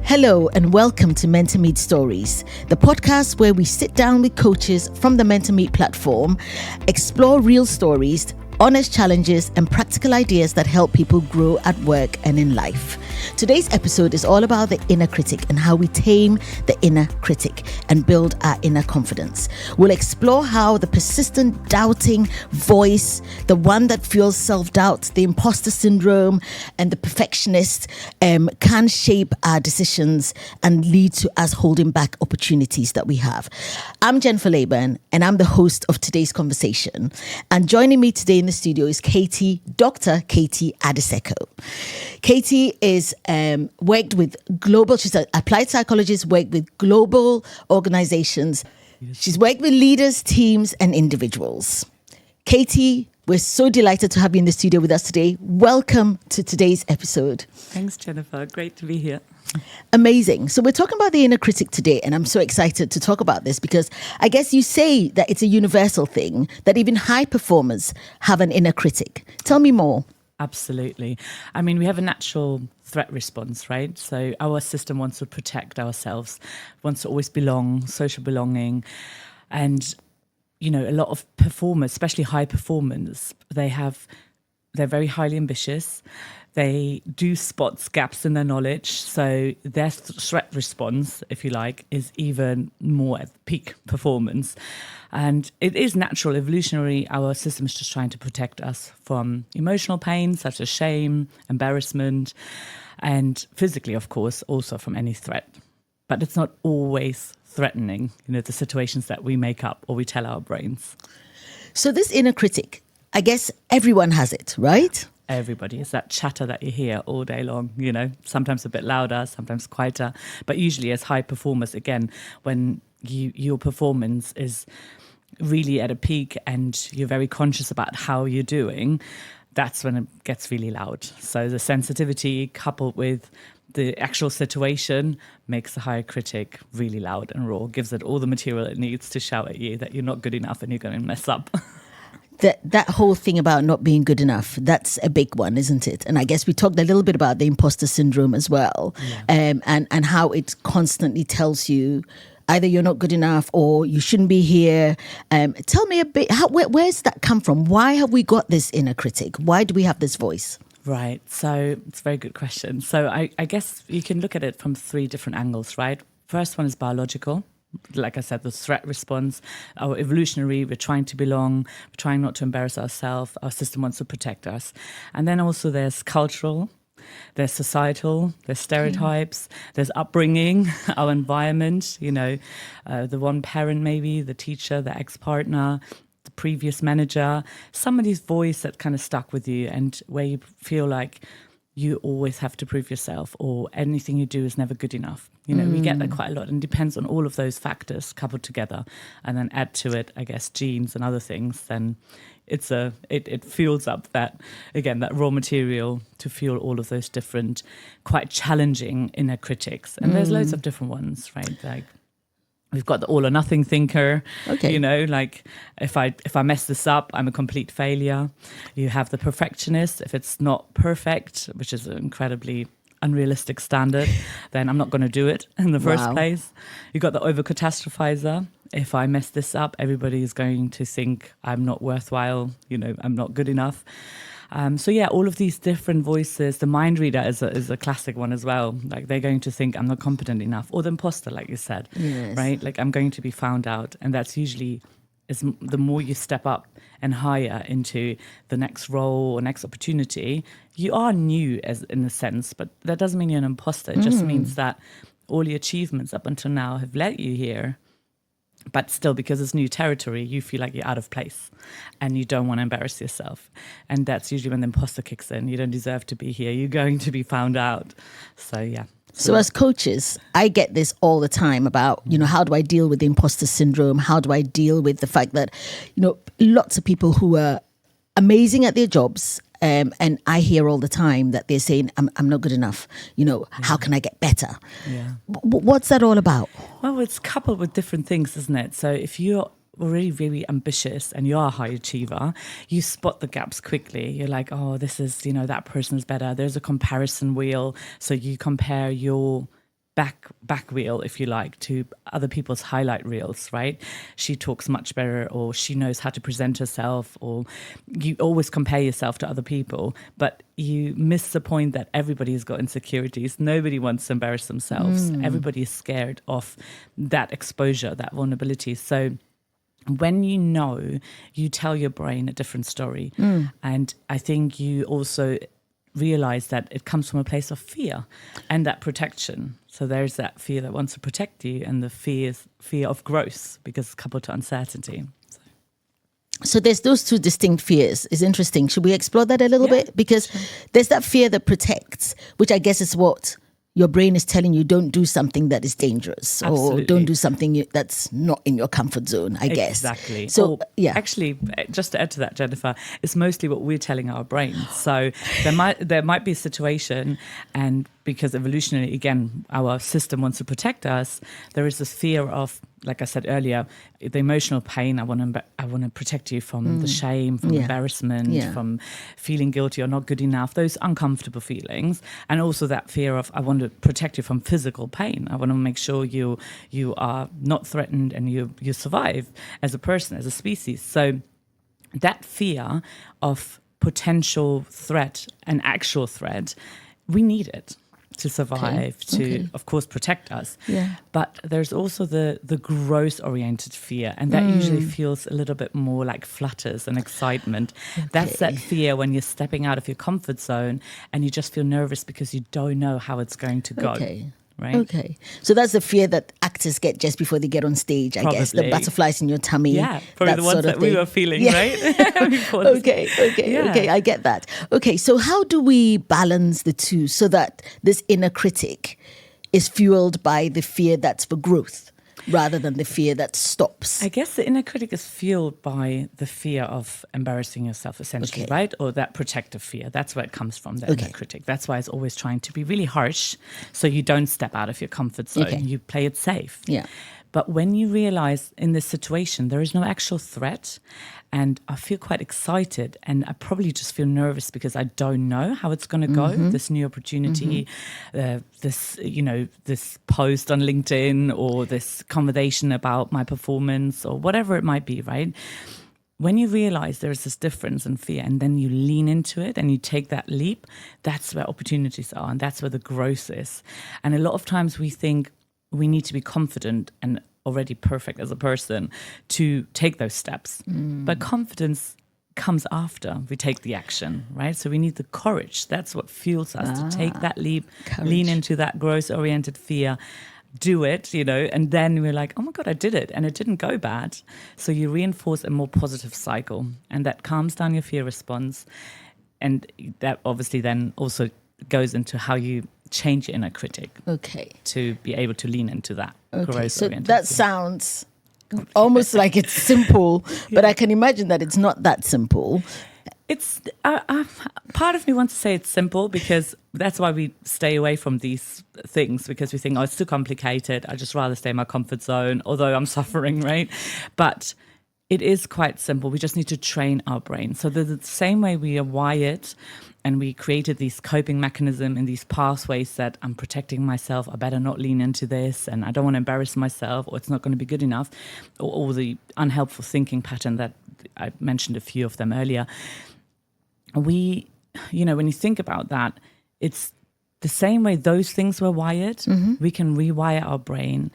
Hello and welcome to MentorMeet Stories, the podcast where we sit down with coaches from the MentorMeet platform, explore real stories, honest challenges, and practical ideas that help people grow at work and in life. Today's episode is all about the inner critic and how we tame the inner critic and build our inner confidence. We'll explore how the persistent doubting voice, the one that fuels self-doubt, the imposter syndrome, and the perfectionist can shape our decisions and lead to us holding back opportunities that we have. I'm Jennifer Layburn, and I'm the host of today's conversation. And joining me today in the studio is Dr. Katere Adeseko. Katie is she's an applied psychologist, worked with global organizations. She's worked with leaders, teams, and individuals. Katie, we're so delighted to have you in the studio with us today. Welcome to today's episode. Thanks, Jennifer. Great to be here. Amazing. So we're talking about the inner critic today, and I'm so excited to talk about this because I guess you say that it's a universal thing, that even high performers have an inner critic. Tell me more. Absolutely. I mean, we have a natural threat response, right? So our system wants to protect ourselves, wants to always belong, social belonging. And, you know, a lot of performers, especially high performers, they're very highly ambitious. They do spot gaps in their knowledge. So their threat response, if you like, is even more at peak performance. And it is natural, evolutionary. Our system is just trying to protect us from emotional pain, such as shame, embarrassment, and physically, of course, also from any threat. But it's not always threatening, the situations that we make up or we tell our brains. So this inner critic, I guess everyone has it, right? Everybody. It's that chatter that you hear all day long, sometimes a bit louder, sometimes quieter. But usually as high performers, again, when your performance is really at a peak and you're very conscious about how you're doing, that's when it gets really loud. So the sensitivity coupled with the actual situation makes the higher critic really loud and raw, gives it all the material it needs to shout at you that you're not good enough and you're going to mess up. That whole thing about not being good enough, that's a big one, isn't it? And I guess we talked a little bit about the imposter syndrome as well, and how it constantly tells you either you're not good enough or you shouldn't be here. Tell me a bit, where's that come from? Why have we got this inner critic? Why do we have this voice? Right. So it's a very good question. So I guess you can look at it from three different angles, right? First one is biological. Like I said, the threat response, our evolutionary, we're trying to belong, we're trying not to embarrass ourselves, our system wants to protect us. And then also there's cultural, there's societal, there's stereotypes, there's upbringing, our environment, the one parent maybe, the teacher, the ex-partner, the previous manager, somebody's voice that kind of stuck with you and where you feel like you always have to prove yourself or anything you do is never good enough. We get that quite a lot and it depends on all of those factors coupled together and then add to it, I guess, genes and other things. Then it fuels up that raw material to fuel all of those different, quite challenging inner critics. And there's loads of different ones, right? Like we've got the all or nothing thinker, like if I mess this up, I'm a complete failure. You have the perfectionist. If it's not perfect, which is an incredibly unrealistic standard, then I'm not going to do it in the first place. You've got the over-catastrophizer. If I mess this up, everybody is going to think I'm not worthwhile, I'm not good enough. All of these different voices. The mind reader is a classic one as well. Like they're going to think I'm not competent enough, or the imposter, like you said, right? Like I'm going to be found out, and that's usually the more you step up and higher into the next role or next opportunity, you are new in a sense, but that doesn't mean you're an imposter. It just means that all your achievements up until now have led you here. But still, because it's new territory, you feel like you're out of place and you don't want to embarrass yourself. And that's usually when the imposter kicks in. You don't deserve to be here. You're going to be found out. So, yeah. So as coaches, I get this all the time about, how do I deal with the imposter syndrome? How do I deal with the fact that, lots of people who are amazing at their jobs, and I hear all the time that they're saying, I'm not good enough. How can I get better? Yeah. What's that all about? Well, it's coupled with different things, isn't it? So if you're already really ambitious and you're a high achiever, you spot the gaps quickly. You're like, oh, this is, that person is better. There's a comparison wheel. So you compare your back wheel, if you like, to other people's highlight reels, right? She talks much better, or she knows how to present herself, or you always compare yourself to other people, but you miss the point that everybody's got insecurities. Nobody wants to embarrass themselves. Everybody is scared of that exposure, that vulnerability. So when you tell your brain a different story. And I think you also realize that it comes from a place of fear and that protection. So there's that fear that wants to protect you, and the fear of growth, because it's coupled to uncertainty. So there's those two distinct fears. It's interesting. Should we explore that a little bit? Because there's that fear that protects, which I guess is what your brain is telling you, don't do something that is dangerous. Absolutely. Or don't do something that's not in your comfort zone, I guess. Exactly. So, Actually, just to add to that, Jennifer, it's mostly what we're telling our brains. So there might be a situation, and because evolutionarily, again, our system wants to protect us, there is this fear of, like I said earlier, the emotional pain. I want to protect you from the shame, from embarrassment, from feeling guilty or not good enough, those uncomfortable feelings. And also that fear of, I want to protect you from physical pain. I want to make sure you are not threatened and you survive as a person, as a species. So that fear of potential threat and actual threat, we need it to survive, of course, protect us. Yeah. But there's also the growth-oriented fear, and that usually feels a little bit more like flutters and excitement. That's that fear when you're stepping out of your comfort zone and you just feel nervous because you don't know how it's going to go. Right? Okay. So that's the fear that actors get just before they get on stage, I guess. The butterflies in your tummy. Yeah, probably the ones that we were feeling, right? Okay, I get that. Okay, so how do we balance the two so that this inner critic is fueled by the fear that's for growth rather than the fear that stops? I guess the inner critic is fueled by the fear of embarrassing yourself, essentially, right? Or that protective fear. That's where it comes from, the inner critic. That's why it's always trying to be really harsh so you don't step out of your comfort zone. You play it safe. Yeah. But when you realize in this situation there is no actual threat, and I feel quite excited, and I probably just feel nervous because I don't know how it's going to go, this new opportunity, this post on LinkedIn, or this conversation about my performance, or whatever it might be, right? When you realize there's this difference in fear, and then you lean into it and you take that leap, that's where opportunities are, and that's where the growth is. And a lot of times we think we need to be confident and already perfect as a person to take those steps. But confidence comes after we take the action, right? So we need the courage. That's what fuels us to take that leap, lean into that growth-oriented fear, do it, and then we're like, oh my God, I did it, and it didn't go bad. So you reinforce a more positive cycle, and that calms down your fear response. And that obviously then also goes into how you change your inner critic to be able to lean into that. So that sounds almost like it's simple, but I can imagine that it's not that simple. It's part of me wants to say it's simple, because that's why we stay away from these things, because we think, oh, it's too complicated. I'd just rather stay in my comfort zone, although I'm suffering, right? But it is quite simple. We just need to train our brain. So the same way we are wired, and we created these coping mechanism and these pathways that I'm protecting myself, I better not lean into this, and I don't want to embarrass myself, or it's not going to be good enough, or the unhelpful thinking pattern that I mentioned a few of them earlier. When you think about that, it's the same way those things were wired. We can rewire our brain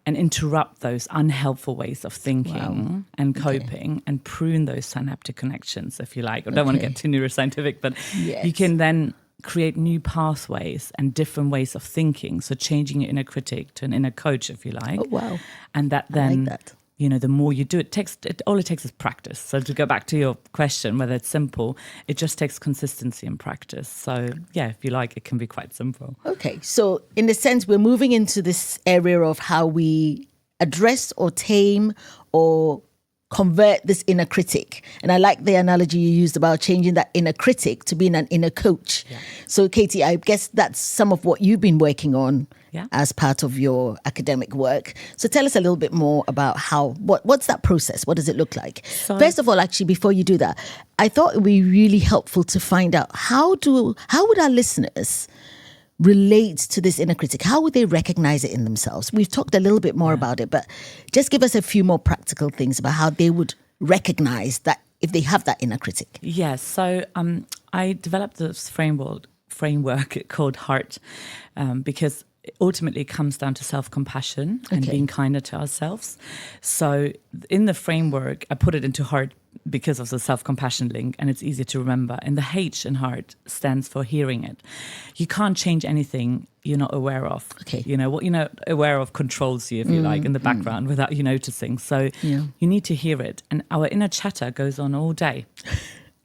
and interrupt those unhelpful ways of thinking and coping, and prune those synaptic connections, if you like. I don't want to get too neuroscientific, but you can then create new pathways and different ways of thinking. So changing your inner critic to an inner coach, if you like. Oh, wow. And that then, I like that. The more you do it, all it takes is practice. So to go back to your question, whether it's simple, it just takes consistency and practice. So yeah, if you like, it can be quite simple. Okay. So in a sense, we're moving into this area of how we address or tame or convert this inner critic. And I like the analogy you used about changing that inner critic to being an inner coach. Yeah. So Katie, I guess that's some of what you've been working on as part of your academic work. So tell us a little bit more about what's that process? What does it look like? First of all, actually, before you do that, I thought it would be really helpful to find out how would our listeners relate to this inner critic? How would they recognize it in themselves? We've talked a little bit more about it, but just give us a few more practical things about how they would recognize that if they have that inner critic. Yes. So I developed this framework called HEART because ultimately it comes down to self-compassion and being kinder to ourselves. So in the framework, I put it into HEART because of the self-compassion link, and it's easy to remember. And the H in HEART stands for hearing it. You can't change anything you're not aware of. You know, what you're not aware of controls you, if you like, in the background without you noticing. So you need to hear it. And our inner chatter goes on all day.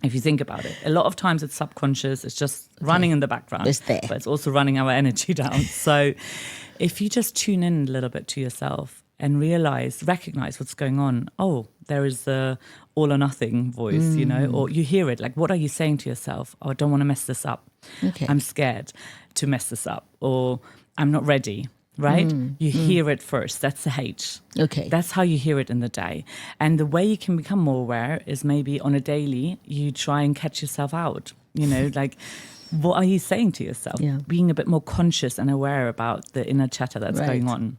If you think about it, a lot of times it's subconscious, it's just running in the background, it's there, but it's also running our energy down. So if you just tune in a little bit to yourself and recognize what's going on. Oh, there is the all or nothing voice, you know, or you hear it. Like, what are you saying to yourself? Oh, I don't want to mess this up. I'm scared to mess this up, or I'm not ready. Right? You hear it first. That's the H. That's how you hear it in the day. And the way you can become more aware is maybe on a daily, you try and catch yourself out. You know, like, what are you saying to yourself? Being a bit more conscious and aware about the inner chatter that's going on.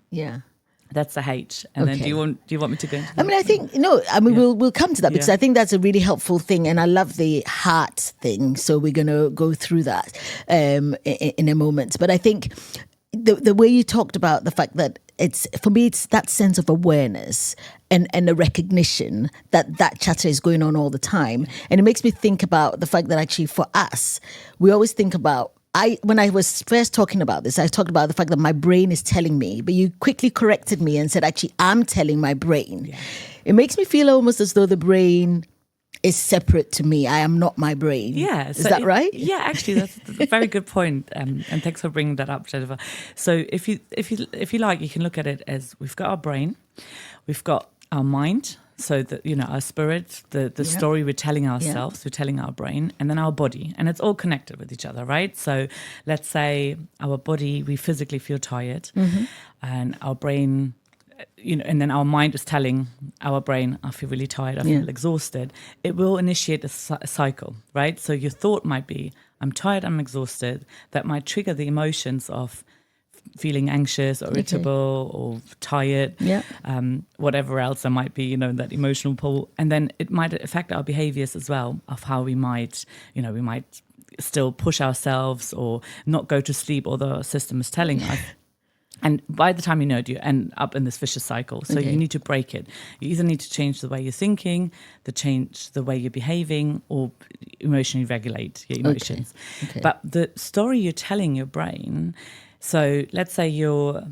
That's the H. And then do you want me to go into that? I mean, I think, we'll come to that because I think that's a really helpful thing. And I love the heart thing. So we're going to go through that in a moment. But I think the way you talked about the fact that for me, it's that sense of awareness and a recognition that chatter is going on all the time. And it makes me think about the fact that actually for us, we always think about, when I was first talking about this, I talked about the fact that my brain is telling me, but you quickly corrected me and said, actually, I'm telling my brain. It makes me feel almost as though the brain is separate to me. I am not my brain. Is that right? Yeah, actually, that's a very good point. And thanks for bringing that up, Jennifer. So if you like, you can look at it as we've got our brain, we've got our mind. So that, you know, our spirit, the story we're telling ourselves, we're telling our brain, and then our body. And it's all connected with each other, right? So let's say our body, we physically feel tired, and our brain, you know, and then our mind is telling our brain, I feel really tired, I feel exhausted. It will initiate a cycle, right? So your thought might be, I'm tired, I'm exhausted. That might trigger the emotions of feeling anxious or irritable or tired, whatever else there might be, you know, that emotional pull. And then it might affect our behaviors as well, of how we might still push ourselves or not go to sleep, although our system is telling us. And by the time you know it, you end up in this vicious cycle. So you need to break it. You either need to change the way you're thinking, change the way you're behaving, or emotionally regulate your emotions. But the story you're telling your brain, so let's say you're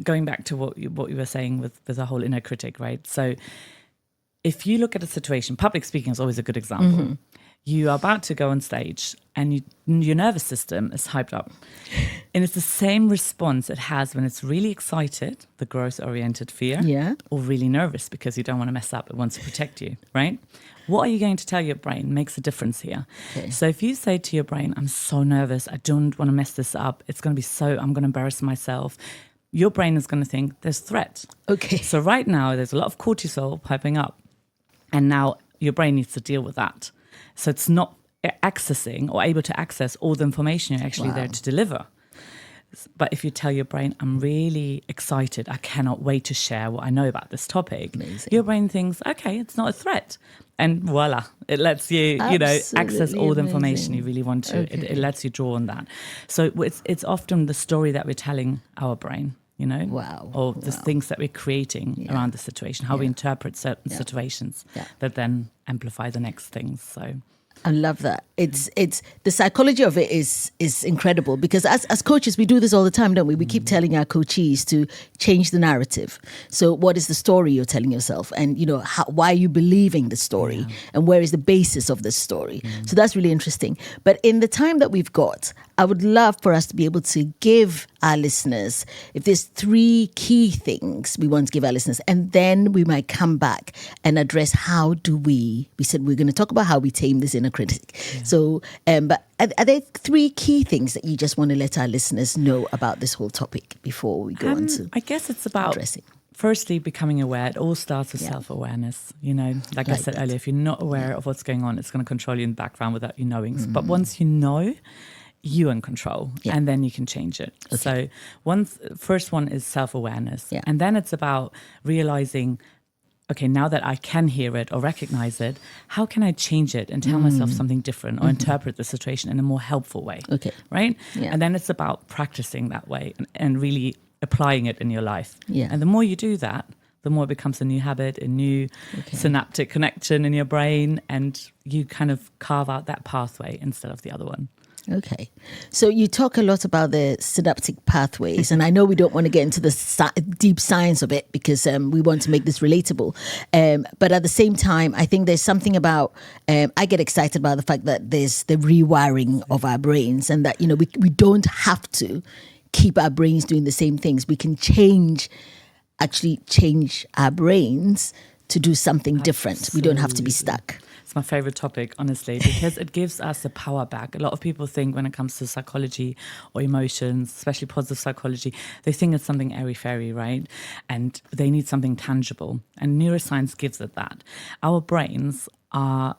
going back to what you were saying with the whole inner critic, right? So if you look at a situation, public speaking is always a good example. You are about to go on stage and your nervous system is hyped up. And it's the same response it has when it's really excited, the growth-oriented fear, or really nervous because you don't want to mess up. It wants to protect you, right? What are you going to tell your brain makes a difference here. So if you say to your brain, I'm so nervous, I don't want to mess this up, I'm going to embarrass myself, your brain is going to think there's threat. So right now there's a lot of cortisol piping up, and now your brain needs to deal with that. So it's not accessing or able to access all the information you're actually there to deliver. But if you tell your brain, I'm really excited, I cannot wait to share what I know about this topic, your brain thinks, okay, it's not a threat. And voila, it lets you, access all the information you really want to. It lets you draw on that. So it's often the story that we're telling our brain, you know, or the things that we're creating around the situation, how we interpret certain situations that then amplify the next things. So I love that. It's the psychology of it is incredible, because as coaches, we do this all the time, don't we? We keep telling our coachees to change the narrative. So what is the story you're telling yourself? And, you know, why are you believing the story? And where is the basis of this story? So that's really interesting. But in the time that we've got, I would love for us to be able to give our listeners, if there's 3 key things we want to give our listeners, and then we might come back and address how do we said we're going to talk about how we tame this inner critic. So, but are there 3 key things that you just want to let our listeners know about this whole topic before we go on to? I guess it's about addressing. Firstly, becoming aware. It all starts with self-awareness. You know, like I said earlier, if you're not aware of what's going on, it's going to control you in the background without you knowing. But once you know, you in control, and then you can change it. So first one is self-awareness, and then it's about realizing, okay, now that I can hear it or recognize it, how can I change it and tell myself something different or interpret the situation in a more helpful way? Okay. Right? Yeah. And then it's about practicing that way and really applying it in your life. Yeah. And the more you do that, the more it becomes a new habit, a new synaptic connection in your brain, and you kind of carve out that pathway instead of the other one. Okay. So you talk a lot about the synaptic pathways, and I know we don't want to get into the deep science of it because we want to make this relatable. But at the same time, I think there's something about, I get excited about the fact that there's the rewiring of our brains, and that, we don't have to keep our brains doing the same things. We can change our brains to do something different. We don't have to be stuck. It's my favorite topic, honestly, because it gives us the power back. A lot of people think when it comes to psychology or emotions, especially positive psychology, they think it's something airy-fairy, right? And they need something tangible. And neuroscience gives it that. Our brains are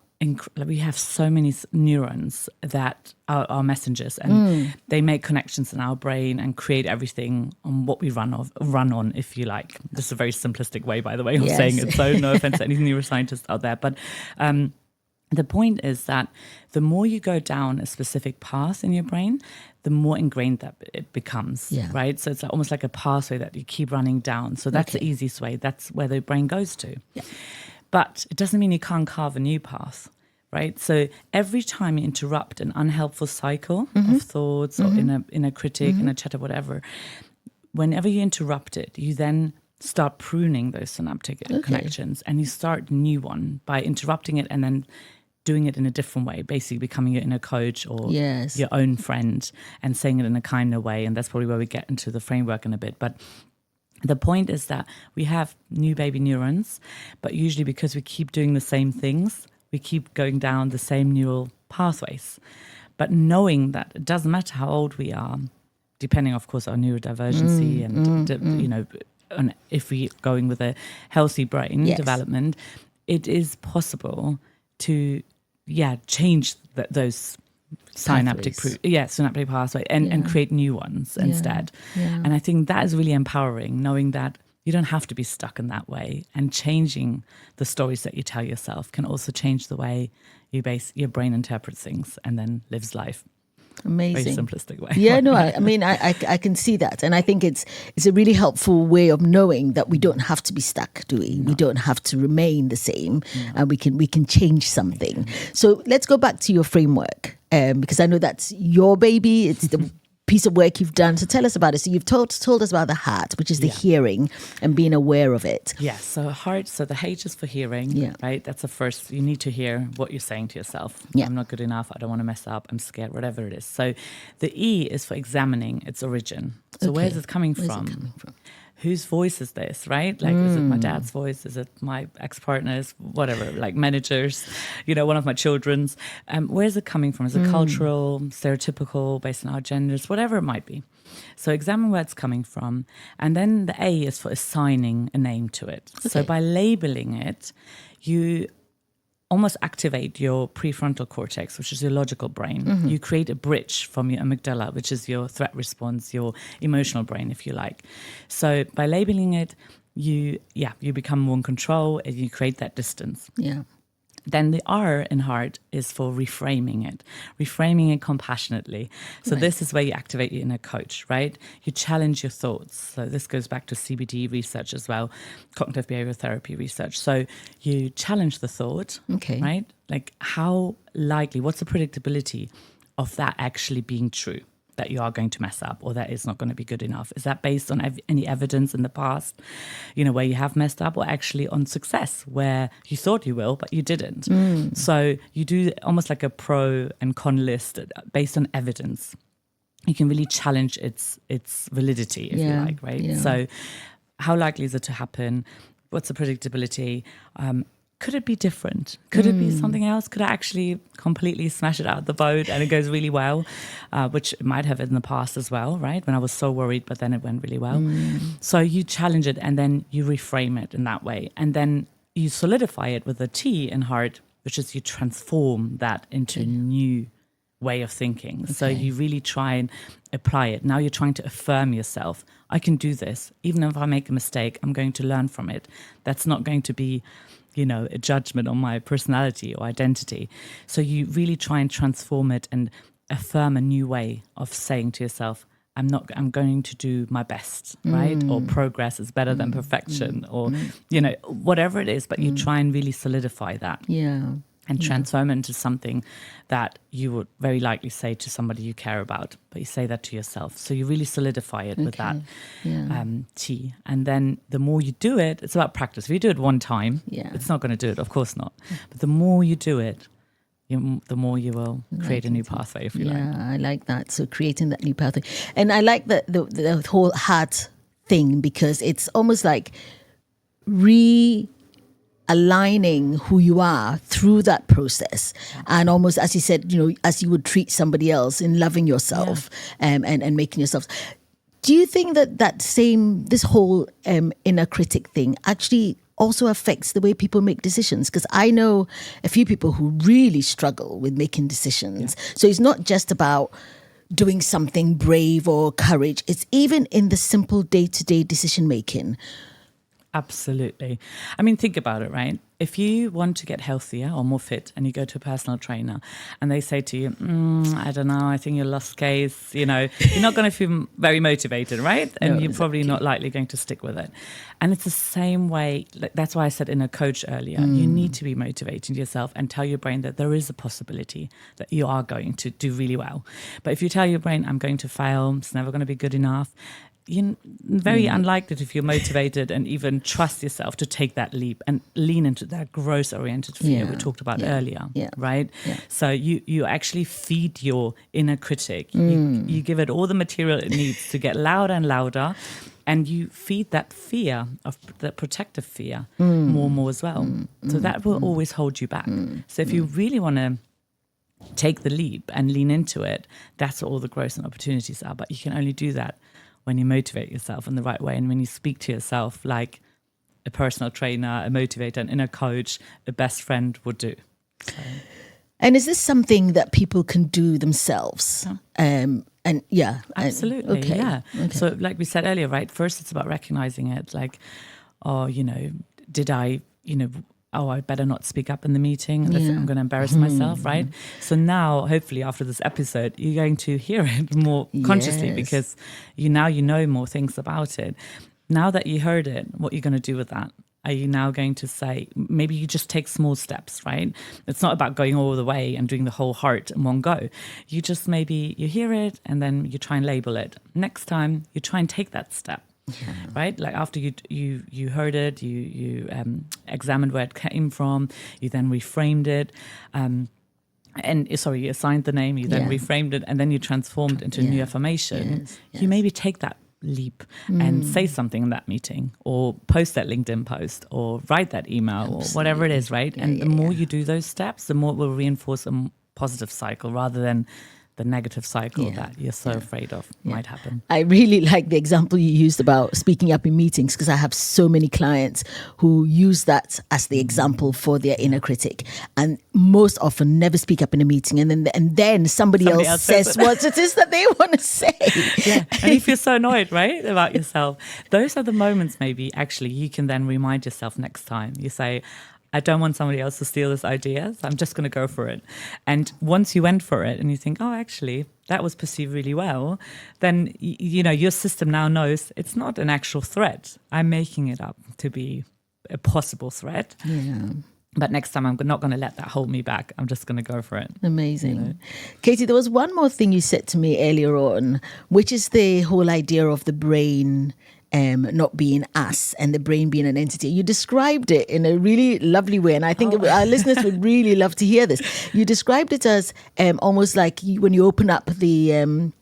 we have so many neurons that are messengers, and they make connections in our brain and create everything on what we run on, if you like. This is a very simplistic way, by the way, of saying it, so no offense to any neuroscientists out there. But the point is that the more you go down a specific path in your brain, the more ingrained that it becomes, right? So it's almost like a pathway that you keep running down. So that's the easiest way. That's where the brain goes to. Yeah. But it doesn't mean you can't carve a new path, right? So every time you interrupt an unhelpful cycle of thoughts or in a critic, in a chat or whatever, whenever you interrupt it, you then start pruning those synaptic connections, and you start a new one by interrupting it and then doing it in a different way, basically becoming your inner coach or your own friend and saying it in a kinder way. And that's probably where we get into the framework in a bit. But the point is that we have new baby neurons, but usually because we keep doing the same things, we keep going down the same neural pathways. But knowing that it doesn't matter how old we are, depending, of course, on neurodivergency and if we're going with a healthy brain development, it is possible to change those synaptic pathway and create new ones instead. And I think that is really empowering, knowing that you don't have to be stuck in that way, and changing the stories that you tell yourself can also change the way your brain interprets things and then lives life. Amazing. Very simplistic way. Yeah, no, I mean, I can see that. And I think it's a really helpful way of knowing that we don't have to be stuck, do we? No. We don't have to remain the same, and we can change something. So let's go back to your framework, because I know that's your baby. It's the piece of work you've done. So tell us about it. So you've told us about the heart, which is the hearing and being aware of it. Yeah, so heart, so the H is for hearing, right? That's the first, you need to hear what you're saying to yourself. Yeah. I'm not good enough, I don't want to mess up, I'm scared, whatever it is. So the E is for examining its origin. So where's it coming from? Whose voice is this, right? Like, is it my dad's voice? Is it my ex-partner's, whatever, like managers, one of my children's? Where's it coming from? Is it cultural, stereotypical, based on our genders, whatever it might be? So examine where it's coming from. And then the A is for assigning a name to it. Okay. So by labeling it, you almost activate your prefrontal cortex, which is your logical brain. You create a bridge from your amygdala, which is your threat response, your emotional brain, if you like. So by labeling it, you become more in control and you create that distance. Yeah. Then the R in heart is for reframing it compassionately. So this is where you activate your inner coach, right? You challenge your thoughts. So this goes back to CBT research as well, cognitive behavioral therapy research. So you challenge the thought, right? Like what's the predictability of that actually being true? That you are going to mess up or that is not going to be good enough? Is that based on any evidence in the past, where you have messed up, or actually on success where you thought you will, but you didn't? So you do almost like a pro and con list based on evidence. You can really challenge its validity, if you like, right? Yeah. So how likely is it to happen? What's the predictability? Could it be different? Could it be something else? Could I actually completely smash it out of the boat and it goes really well? Which it might have in the past as well, right? When I was so worried, but then it went really well. So you challenge it and then you reframe it in that way. And then you solidify it with a T in heart, which is you transform that into a new way of thinking. So you really try and apply it. Now you're trying to affirm yourself. I can do this. Even if I make a mistake, I'm going to learn from it. That's not going to be, a judgment on my personality or identity. So you really try and transform it and affirm a new way of saying to yourself, I'm going to do my best, right? Or progress is better than perfection, or, whatever it is, but you try and really solidify that. Yeah. And transform it into something that you would very likely say to somebody you care about, but you say that to yourself. So you really solidify it with that T. And then the more you do it, it's about practice. If you do it one time, it's not going to do it, of course not. But the more you do it, the more you will create a new pathway, if you like. Yeah, I like that. So creating that new pathway. And I like the whole heart thing, because it's almost like aligning who you are through that process, and almost, as you said, as you would treat somebody else, in loving yourself and making yourself. Do you think that this whole inner critic thing actually also affects the way people make decisions? Because I know a few people who really struggle with making decisions. So it's not just about doing something brave or courage. It's even in the simple day-to-day decision making. Absolutely. I mean, think about it, right? If you want to get healthier or more fit and you go to a personal trainer and they say to you, I don't know, I think you're lost case, you're not going to feel very motivated, right? And you're probably not likely going to stick with it. And it's the same way. That's why I said in a coach earlier, you need to be motivating yourself and tell your brain that there is a possibility that you are going to do really well. But if you tell your brain, I'm going to fail, it's never going to be good enough, you're very unlikely to feel motivated and even trust yourself to take that leap and lean into that growth-oriented fear we talked about earlier, right? Yeah. So you actually feed your inner critic. You give it all the material it needs to get louder and louder, and you feed that fear, of the protective fear, more and more as well. So that will always hold you back. So if you really want to take the leap and lean into it, that's what all the growth and opportunities are. But you can only do that when you motivate yourself in the right way, and when you speak to yourself like a personal trainer, a motivator, an inner coach, a best friend would do. So. And is this something that people can do themselves? Absolutely. Okay. Yeah. Okay. So like we said earlier, right? First, it's about recognizing it. Like, did I, I better not speak up in the meeting. I'm going to embarrass myself, right? So now, hopefully, after this episode, you're going to hear it more consciously, because you know more things about it. Now that you heard it, what are you going to do with that? Are you now going to say, maybe you just take small steps, right? It's not about going all the way and doing the whole heart in one go. You just you hear it and then you try and label it. Next time, you try and take that step. Yeah. Right, like after you heard it, you examined where it came from, you then reframed it, you assigned the name, you then reframed it, and then you transformed into a new affirmation. You maybe take that leap and say something in that meeting, or post that LinkedIn post, or write that email, or whatever it is, right? And the more you do those steps, the more it will reinforce a positive cycle rather than the negative cycle that you're so afraid of might happen. I really like the example you used about speaking up in meetings, because I have so many clients who use that as the example for their inner critic, and most often never speak up in a meeting, and then somebody else says what it is that they want to say. Yeah, and you feel so annoyed, right, about yourself. Those are the moments maybe actually you can then remind yourself next time. You say, I don't want somebody else to steal this idea, so I'm just going to go for it. And once you went for it and you think, oh, actually, that was perceived really well, then, your system now knows it's not an actual threat. I'm making it up to be a possible threat. Yeah. But next time, I'm not going to let that hold me back. I'm just going to go for it. Amazing. Katie, there was one more thing you said to me earlier on, which is the whole idea of the brain not being us and the brain being an entity. You described it in a really lovely way, and I think our listeners would really love to hear this. You described it as almost like when you open up the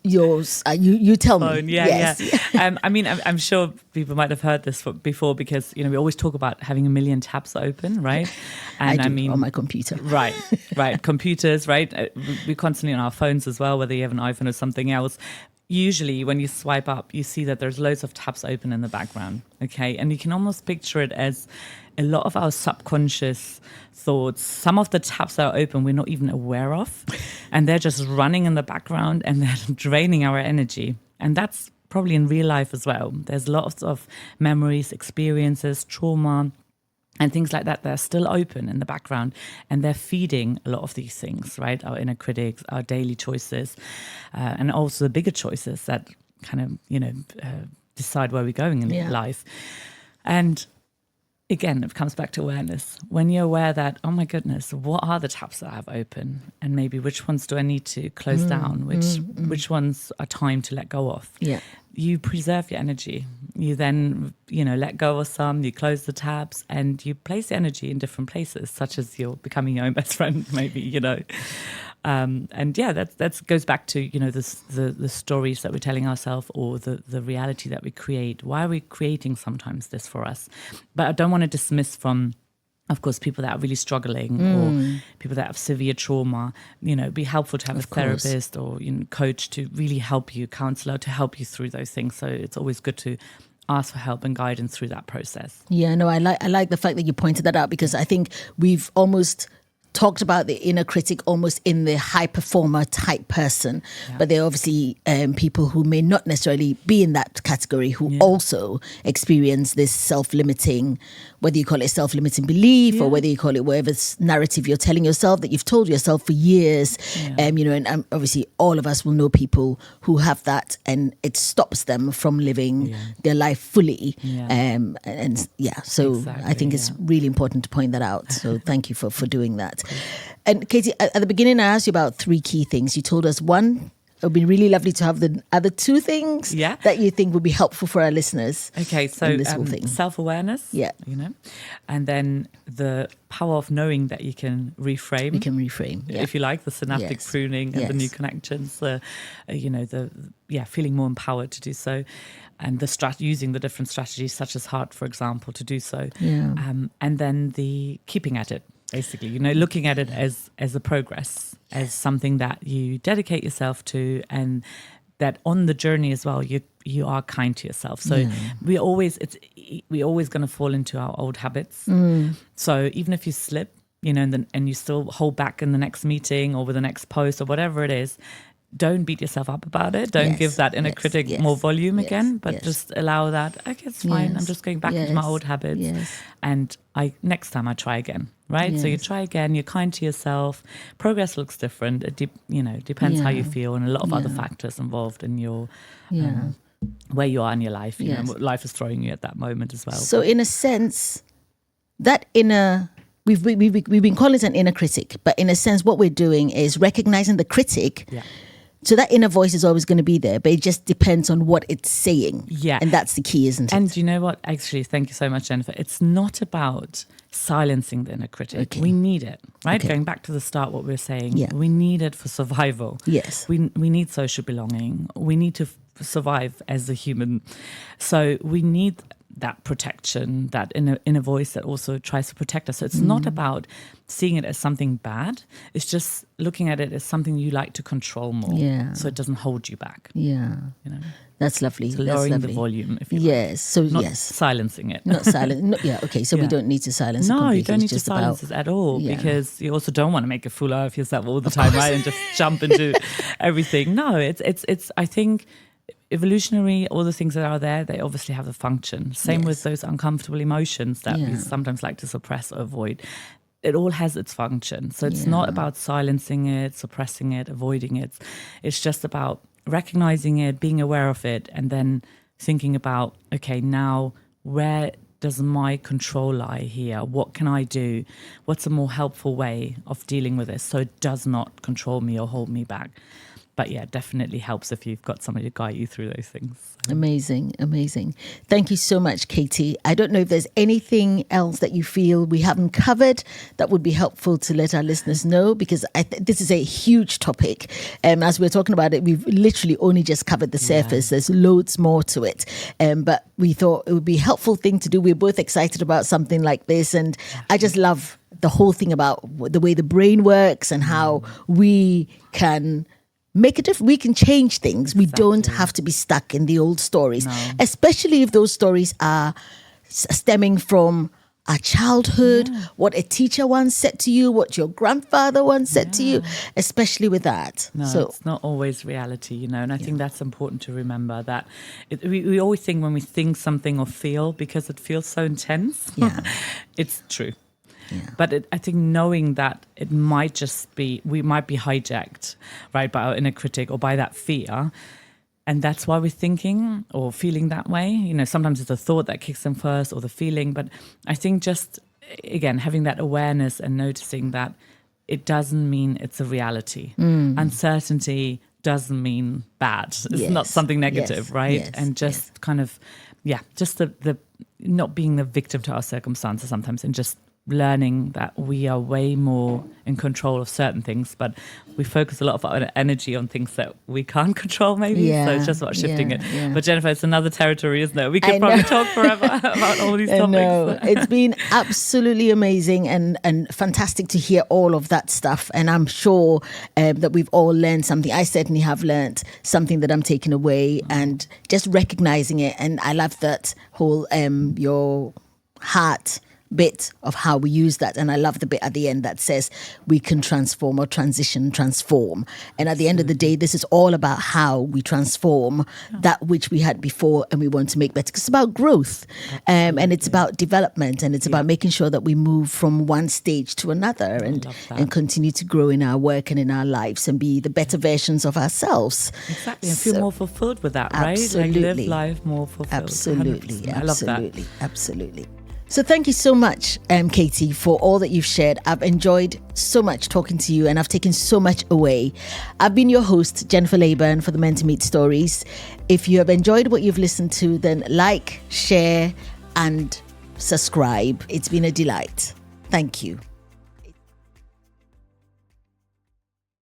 yours. You tell phone, me. Yeah. I mean, I'm sure people might have heard this before, because we always talk about having a million tabs open, right? And I mean, on my computer. Right. Computers, right? We're constantly on our phones as well, whether you have an iPhone or something else. usually when you swipe up, you see that there's loads of tabs open in the background, okay? And you can almost picture it as a lot of our subconscious thoughts. Some of the tabs that are open we're not even aware of, and they're just running in the background and they're draining our energy. And that's probably in real life as well. There's lots of memories, experiences, trauma, and things like that are still open in the background, and they're feeding a lot of these things, right? Our inner critics, our daily choices, and also the bigger choices that kind of, decide where we're going in life. And again, it comes back to awareness. When you're aware that, oh my goodness, what are the tabs that I have open? And maybe which ones do I need to close down? Which ones are time to let go of? Yeah. You preserve your energy. You then, let go of some, you close the tabs, and you place the energy in different places, such as you're becoming your own best friend, maybe, And that goes back to, the stories that we're telling ourselves, or the reality that we create. Why are we creating sometimes this for us? But I don't want to dismiss from, of course, people that are really struggling or people that have severe trauma. It'd be helpful to have a therapist or coach to really help you, counselor to help you through those things. So it's always good to ask for help and guidance through that process. Yeah, no, I like the fact that you pointed that out, because I think we've almost talked about the inner critic almost in the high performer type person, but there are obviously people who may not necessarily be in that category who also experience this self-limiting, whether you call it self-limiting belief or whether you call it whatever narrative you're telling yourself that you've told yourself for years. And obviously all of us will know people who have that, and it stops them from living their life fully. So exactly, I think it's really important to point that out. So thank you for doing that. And Katie, at the beginning, I asked you about 3 key things. You told us, 1, it would be really lovely to have the other 2 things that you think would be helpful for our listeners. Okay, so self-awareness, and then the power of knowing that you can reframe. If you like, the synaptic pruning and the new connections, feeling more empowered to do so. And using the different strategies, such as heart, for example, to do so. And then the keeping at it. Basically, looking at it as a progress, as something that you dedicate yourself to, and that on the journey as well, you are kind to yourself. So we're always going to fall into our old habits. So even if you slip, and you still hold back in the next meeting or with the next post or whatever it is, don't beat yourself up about it. Don't give that inner critic more volume again, but just allow that. Okay, it's fine. I'm just going back into my old habits. And next time I try again, right? So you try again, you're kind to yourself. Progress looks different. It depends how you feel, and a lot of other factors involved in your where you are in your life, what life is throwing you at that moment as well. So in a sense, that inner... We've been calling it an inner critic, but in a sense, what we're doing is recognizing the critic. So that inner voice is always going to be there, but it just depends on what it's saying. And that's the key, isn't it? And you know what? Actually, thank you so much, Jennifer. It's not about silencing the inner critic. We need it, right? Going back to the start, what we're saying, we need it for survival. We need social belonging. We need to survive as a human. So we need that protection, that inner voice that also tries to protect us. So it's not about seeing it as something bad. It's just looking at it as something you like to control more, so it doesn't hold you back. That's lovely. So lowering the volume, if you like. So not silencing it. Not silent. So we don't need to silence it completely. No, you don't need to silence it at all, because you also don't want to make a fool out of yourself all the time, right? And just jump into everything. No, it's I think evolutionary, all the things that are there, they obviously have a function. Same with those uncomfortable emotions that we sometimes like to suppress or avoid. It all has its function. So it's not about silencing it, suppressing it, avoiding it. It's just about recognizing it, being aware of it, and then thinking about, okay, now where does my control lie here? What can I do? What's a more helpful way of dealing with this so it does not control me or hold me back? But definitely helps if you've got somebody to guide you through those things. Amazing. Thank you so much, Katie. I don't know if there's anything else that you feel we haven't covered that would be helpful to let our listeners know, because this is a huge topic. As we're talking about it, we've literally only just covered the surface. There's loads more to it. But we thought it would be a helpful thing to do. We're both excited about something like this. And I just love the whole thing about the way the brain works and how we can make a difference. We can change things. We don't have to be stuck in the old stories, especially if those stories are stemming from our childhood, what a teacher once said to you, what your grandfather once said to you, especially with that. No, it's not always reality, and I think that's important to remember, that we always think when we think something or feel, because it feels so intense, it's true. Yeah. But I think knowing that it might just be, we might be hijacked, right, by our inner critic or by that fear. And that's why we're thinking or feeling that way. Sometimes it's a thought that kicks in first or the feeling. But I think just, again, having that awareness and noticing that it doesn't mean it's a reality. Uncertainty doesn't mean bad. It's not something negative, right? Yes. And just kind of, just the not being the victim to our circumstances sometimes, and just learning that we are way more in control of certain things, but we focus a lot of our energy on things that we can't control, maybe. So it's just about shifting it. But Jennifer, it's another territory, isn't it? We could probably talk forever about all these topics. No, it's been absolutely amazing and fantastic to hear all of that stuff. And I'm sure that we've all learned something. I certainly have learned something that I'm taking away, and just recognizing it. And I love that whole your heart bit of how we use that. And I love the bit at the end that says we can transform or transform. And at the end of the day, this is all about how we transform that which we had before and we want to make better. It's about growth, and it's about development, and it's about making sure that we move from one stage to another and continue to grow in our work and in our lives and be the better versions of ourselves. Exactly. And feel more fulfilled with that, right? Absolutely. Like live life more fulfilled. Absolutely. 100%. I love that. Absolutely. So thank you so much, Katie, for all that you've shared. I've enjoyed so much talking to you, and I've taken so much away. I've been your host, Jennifer Layburn, for the MentorMeet Stories. If you have enjoyed what you've listened to, then like, share, and subscribe. It's been a delight. Thank you.